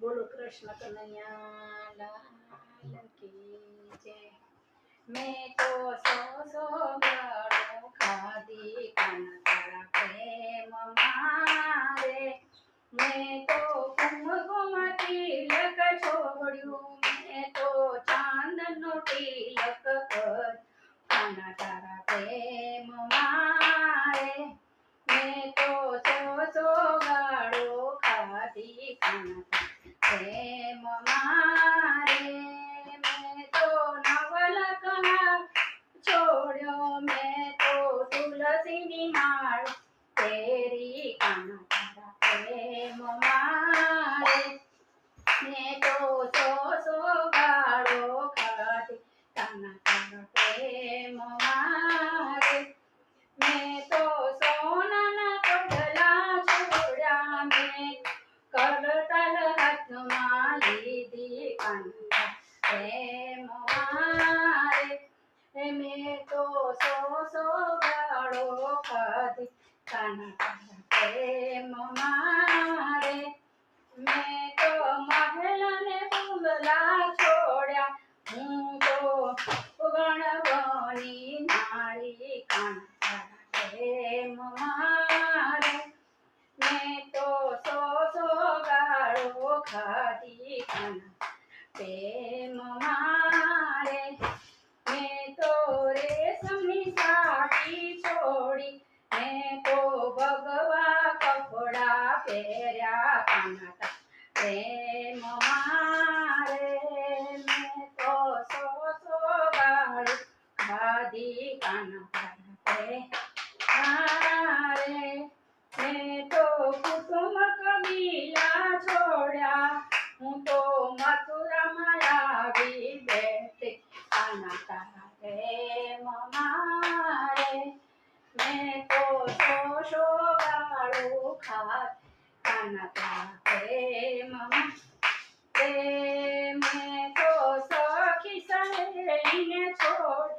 બોલો કૃષ્ણ કનૈયા લાલ કી જય। मैं तो सो गाड़ो खादी काना तारा प्रेम मारे। मैं तो कुमकुम तिलक छोड़्યું मैं तो चांदनो तिलक कर काना तारा प्रेम मारे। मैं तो सो गाड़ो खादी काना तारा प्रेम मारे। मैं तो नवलक छोड़ो मैं तो तुलसी माळ तेरी काना तारा प्रेम मारे। मैं तो सो गाड़ो खादी काना तारा प्रेम मारे। मैं तो सोना कोडला छोड़ा मैं करतल हाथ माली दी काना प्रेम मारे। मैं तो सो गाड़ो खादी काना तारा प्रेम मारे। मैं तो महल ने बंगला छोड़ा हूँ तो गणगौनी नारी काना तारा प्रेम मारे। मैं तो सो गाड़ो खादी काना प्रेम मारे। मैं तो रेशमी साड़ी छोड़ी मैं तो भगवा कपड़ा पहरा काना तारा प्रेम मारे। मैं तो सो गाड़ो खादी काना तारा प्रेम मारे। मैं तो कुटुंब कबीला छोड़ा हूँ तो मथुरा माया भी बैठे काना तारा प्रेम मारे। मैं तो सो गाड़ो खाद काना तारा प्रेम मारे। मैं तो सखी सहेलीने छोड़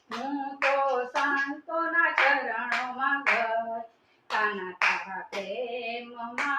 हूँ तो संतोना चरणों में गई काना तारा प्रेम मारे।